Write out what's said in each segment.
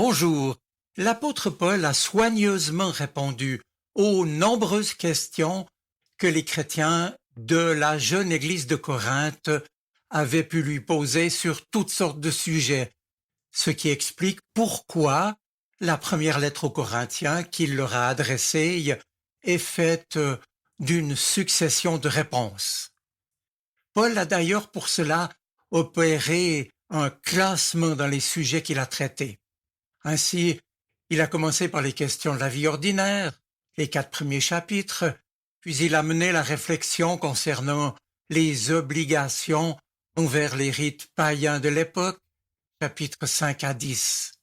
Bonjour. L'apôtre Paul a soigneusement répondu aux nombreuses questions que les chrétiens de la jeune église de Corinthe avaient pu lui poser sur toutes sortes de sujets, ce qui explique pourquoi la première lettre aux Corinthiens qu'il leur a adressée est faite d'une succession de réponses. Paul a d'ailleurs pour cela opéré un classement dans les sujets qu'il a traités. Ainsi, il a commencé par les questions de la vie ordinaire, les 4 premiers chapitres, puis il a mené la réflexion concernant les obligations envers les rites païens de l'époque, chapitres 5 à 10.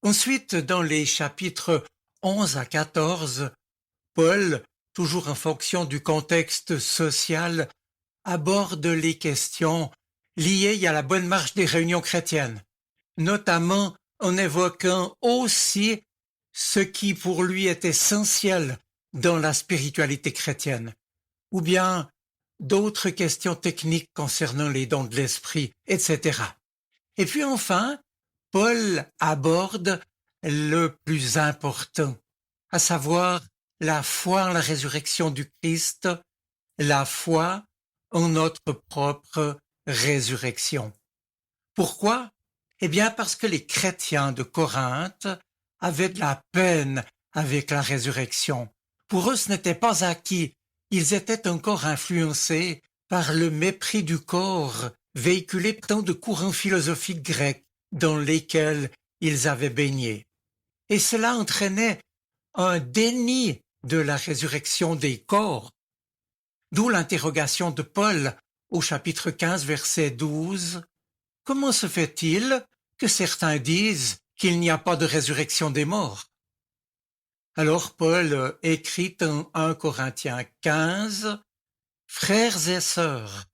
Ensuite, dans les chapitres 11 à 14, Paul, toujours en fonction du contexte social, aborde les questions liées à la bonne marche des réunions chrétiennes, notamment en évoquant aussi ce qui pour lui est essentiel dans la spiritualité chrétienne, ou bien d'autres questions techniques concernant les dons de l'esprit, etc. Et puis enfin, Paul aborde le plus important, à savoir la foi en la résurrection du Christ, la foi en notre propre résurrection. Pourquoi? Eh bien parce que les chrétiens de Corinthe avaient de la peine avec la résurrection. Pour eux, ce n'était pas acquis. Ils étaient encore influencés par le mépris du corps, véhiculé par tant de courants philosophiques grecs dans lesquels ils avaient baigné. Et cela entraînait un déni de la résurrection des corps. D'où l'interrogation de Paul au chapitre 15, verset 12. Comment se fait-il que certains disent qu'il n'y a pas de résurrection des morts? Alors Paul écrit en 1 Corinthiens 15, « Frères et sœurs,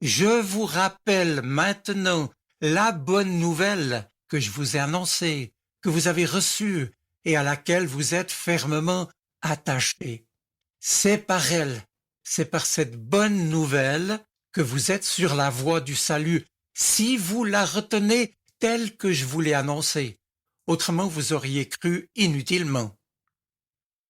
je vous rappelle maintenant la bonne nouvelle que je vous ai annoncée, que vous avez reçue et à laquelle vous êtes fermement attachés. C'est par elle, c'est par cette bonne nouvelle que vous êtes sur la voie du salut, si vous la retenez telle que je vous l'ai annoncée. Autrement, vous auriez cru inutilement. »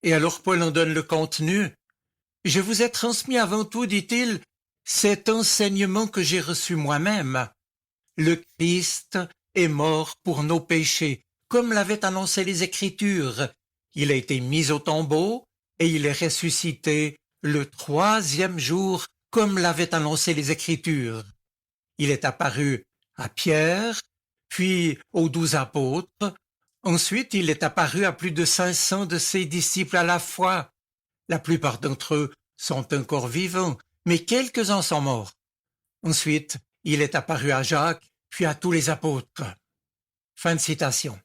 Et alors Paul en donne le contenu. « Je vous ai transmis avant tout, dit-il, cet enseignement que j'ai reçu moi-même. Le Christ est mort pour nos péchés, comme l'avaient annoncé les Écritures. Il a été mis au tombeau et il est ressuscité le 3e jour, comme l'avaient annoncé les Écritures. Il est apparu à Pierre, puis aux 12 apôtres. Ensuite, il est apparu à plus de 500 de ses disciples à la fois. La plupart d'entre eux sont encore vivants, mais quelques-uns sont morts. Ensuite, il est apparu à Jacques, puis à tous les apôtres. » Fin de citation.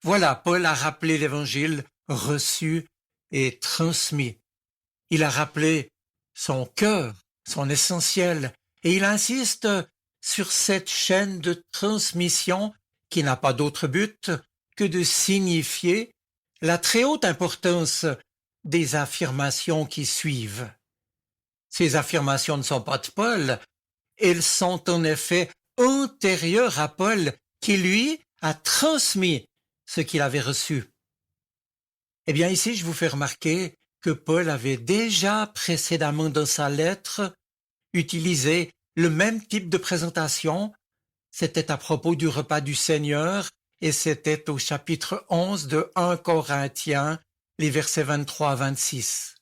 Voilà, Paul a rappelé l'évangile reçu et transmis. Il a rappelé son cœur, son essentiel, et il insiste sur cette chaîne de transmission qui n'a pas d'autre but que de signifier la très haute importance des affirmations qui suivent. Ces affirmations ne sont pas de Paul, elles sont en effet antérieures à Paul qui, lui, a transmis ce qu'il avait reçu. Eh bien ici, je vous fais remarquer que Paul avait déjà précédemment dans sa lettre utilisé le même type de présentation. C'était à propos du repas du Seigneur et c'était au chapitre 11 de 1 Corinthiens, les versets 23 à 26.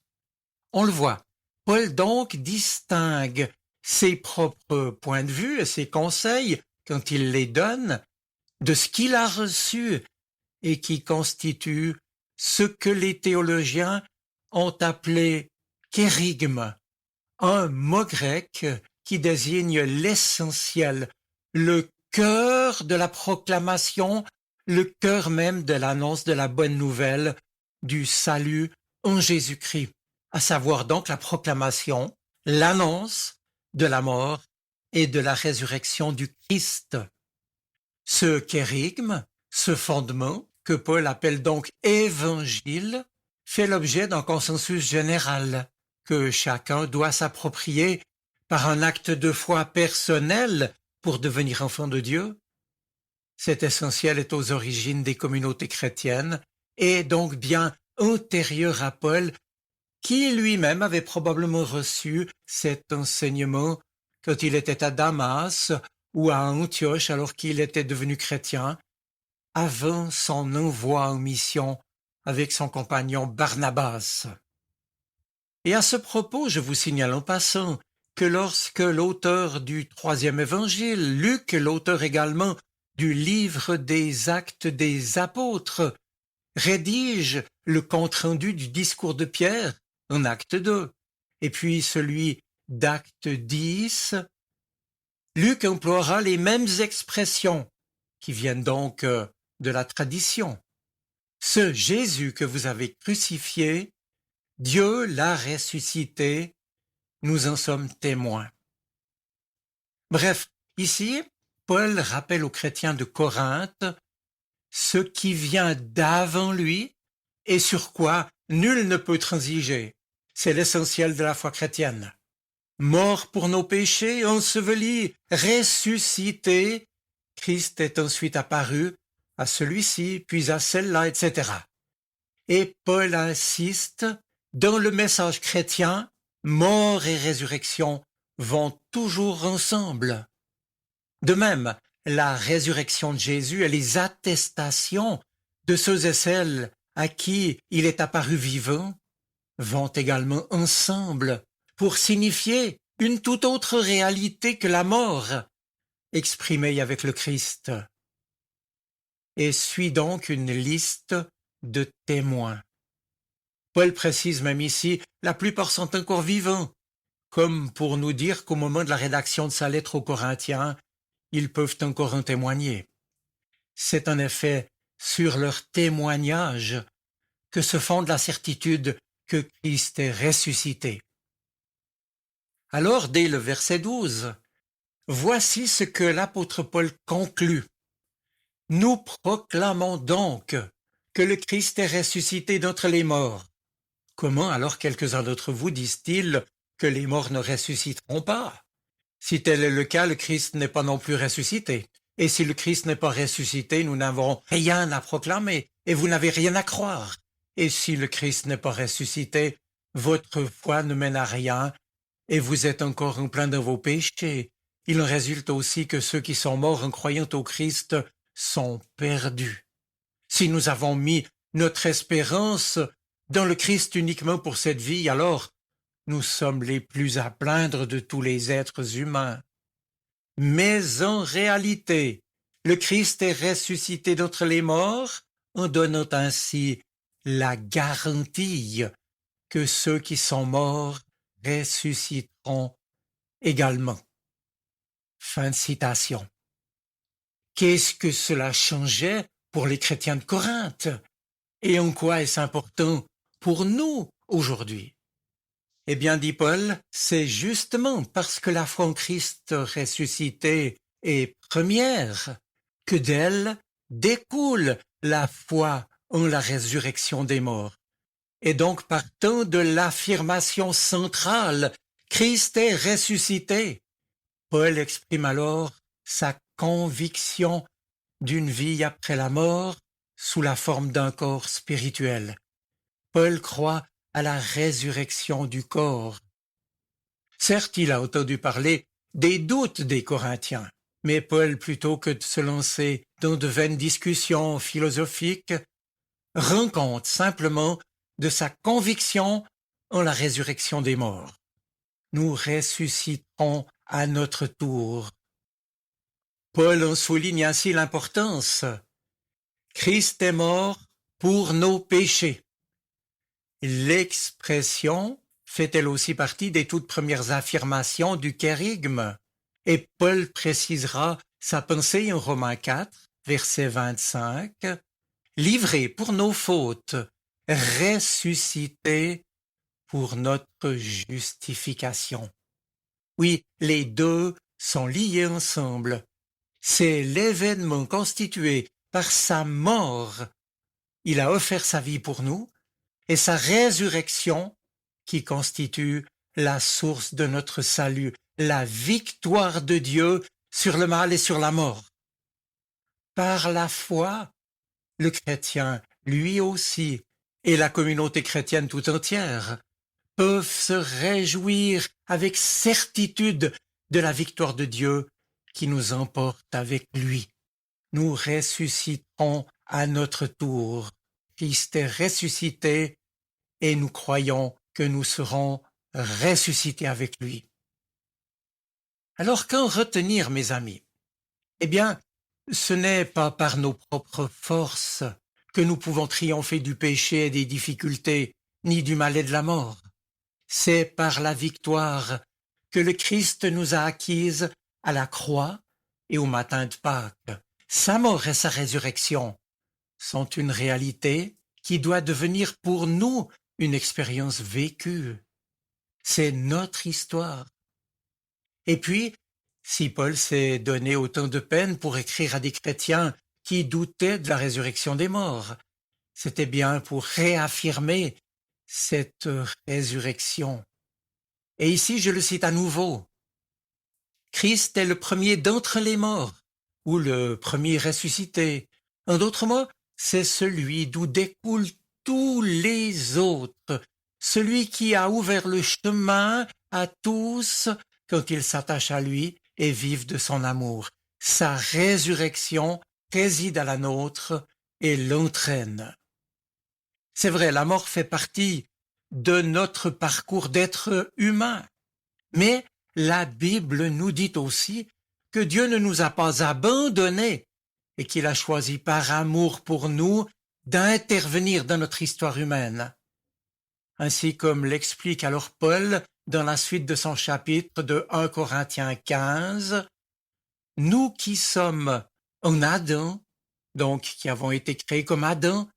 On le voit, Paul donc distingue ses propres points de vue et ses conseils, quand il les donne, de ce qu'il a reçu et qui constitue ce que les théologiens ont appelé kérygme, un mot grec qui désigne l'essentiel, le cœur de la proclamation, le cœur même de l'annonce de la bonne nouvelle du salut en Jésus-Christ, à savoir donc la proclamation, l'annonce de la mort et de la résurrection du Christ. Ce kérygme, ce fondement, que Paul appelle donc évangile, fait l'objet d'un consensus général que chacun doit s'approprier par un acte de foi personnel pour devenir enfant de Dieu. Cet essentiel est aux origines des communautés chrétiennes et donc bien antérieur à Paul, qui lui-même avait probablement reçu cet enseignement quand il était à Damas ou à Antioche alors qu'il était devenu chrétien, avant son envoi en mission avec son compagnon Barnabas. Et à ce propos, je vous signale en passant que lorsque l'auteur du troisième évangile, Luc, l'auteur également du livre des Actes des Apôtres, rédige le compte-rendu du discours de Pierre en acte 2, et puis celui d'acte 10, Luc emploiera les mêmes expressions qui viennent donc de la tradition. Ce Jésus que vous avez crucifié, Dieu l'a ressuscité, nous en sommes témoins. Bref, ici, Paul rappelle aux chrétiens de Corinthe ce qui vient d'avant lui et sur quoi nul ne peut transiger. C'est l'essentiel de la foi chrétienne. Mort pour nos péchés, enseveli, ressuscité, Christ est ensuite apparu à celui-ci, puis à celle-là, etc. Et Paul insiste, dans le message chrétien, mort et résurrection vont toujours ensemble. De même, la résurrection de Jésus et les attestations de ceux et celles à qui il est apparu vivant vont également ensemble pour signifier une toute autre réalité que la mort exprimée avec le Christ. Et suit donc une liste de témoins. Paul précise même ici, la plupart sont encore vivants, comme pour nous dire qu'au moment de la rédaction de sa lettre aux Corinthiens, ils peuvent encore en témoigner. C'est en effet sur leur témoignage que se fonde la certitude que Christ est ressuscité. Alors, dès le verset 12, voici ce que l'apôtre Paul conclut. Nous proclamons donc que le Christ est ressuscité d'entre les morts. Comment alors quelques-uns d'entre vous disent-ils que les morts ne ressusciteront pas? Si tel est le cas, le Christ n'est pas non plus ressuscité. Et si le Christ n'est pas ressuscité, nous n'avons rien à proclamer et vous n'avez rien à croire. Et si le Christ n'est pas ressuscité, votre foi ne mène à rien et vous êtes encore en plein dans vos péchés. Il en résulte aussi que ceux qui sont morts en croyant au Christ sont perdus. Si nous avons mis notre espérance dans le Christ uniquement pour cette vie, alors nous sommes les plus à plaindre de tous les êtres humains. Mais en réalité, le Christ est ressuscité d'entre les morts en donnant ainsi la garantie que ceux qui sont morts ressusciteront également. Fin de citation. Qu'est-ce que cela changeait pour les chrétiens de Corinthe? Et en quoi est-ce important pour nous aujourd'hui? Eh bien, dit Paul, c'est justement parce que la foi en Christ ressuscité est première que d'elle découle la foi en la résurrection des morts. Et donc, partant de l'affirmation centrale, Christ est ressuscité, Paul exprime alors sa conviction d'une vie après la mort sous la forme d'un corps spirituel. Paul croit à la résurrection du corps. Certes, il a entendu parler des doutes des Corinthiens, mais Paul, plutôt que de se lancer dans de vaines discussions philosophiques, rend compte simplement de sa conviction en la résurrection des morts. Nous ressusciterons à notre tour. Paul en souligne ainsi l'importance. Christ est mort pour nos péchés. L'expression fait elle aussi partie des toutes premières affirmations du kérygme. Et Paul précisera sa pensée en Romains 4, verset 25, « Livré pour nos fautes, ressuscité pour notre justification. » Oui, les deux sont liés ensemble. C'est l'événement constitué par sa mort. Il a offert sa vie pour nous, et sa résurrection qui constitue la source de notre salut, la victoire de Dieu sur le mal et sur la mort. Par la foi, le chrétien, lui aussi, et la communauté chrétienne tout entière, peuvent se réjouir avec certitude de la victoire de Dieu qui nous emporte avec lui. Nous ressusciterons à notre tour. Christ est ressuscité et nous croyons que nous serons ressuscités avec lui. Alors qu'en retenir, mes amis? Eh bien, ce n'est pas par nos propres forces que nous pouvons triompher du péché et des difficultés, ni du mal et de la mort. C'est par la victoire que le Christ nous a acquise à la croix et au matin de Pâques. Sa mort et sa résurrection sont une réalité qui doit devenir pour nous une expérience vécue. C'est notre histoire. Et puis, si Paul s'est donné autant de peine pour écrire à des chrétiens qui doutaient de la résurrection des morts, c'était bien pour réaffirmer cette résurrection. Et ici, je le cite à nouveau. Christ est le premier d'entre les morts, ou le premier ressuscité. En d'autres mots, c'est celui d'où découlent tous les autres, celui qui a ouvert le chemin à tous quand ils s'attachent à lui et vivent de son amour. Sa résurrection préside à la nôtre et l'entraîne. C'est vrai, la mort fait partie de notre parcours d'être humain, mais la Bible nous dit aussi que Dieu ne nous a pas abandonnés et qu'il a choisi par amour pour nous d'intervenir dans notre histoire humaine. Ainsi comme l'explique alors Paul dans la suite de son chapitre de 1 Corinthiens 15, nous qui sommes en Adam, donc qui avons été créés comme Adam,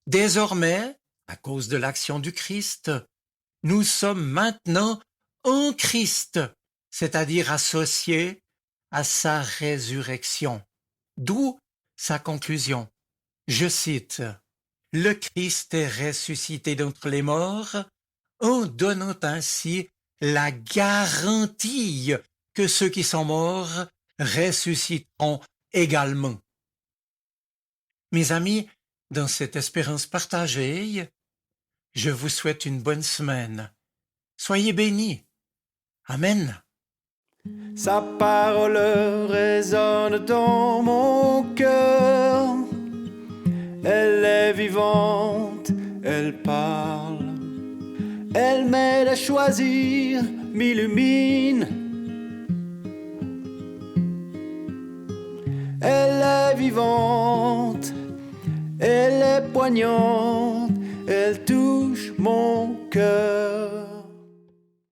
désormais, à cause de l'action du Christ, nous sommes maintenant en Christ, c'est-à-dire associés à sa résurrection. D'où sa conclusion. Je cite, « Le Christ est ressuscité d'entre les morts, en donnant ainsi la garantie que ceux qui sont morts ressusciteront également. » Mes amis, dans cette espérance partagée, je vous souhaite une bonne semaine. Soyez bénis. Amen. Sa parole résonne dans mon cœur. Elle est vivante, elle parle. Elle m'aide à choisir, m'illumine. Elle est vivante, elle est poignante, elle touche mon cœur.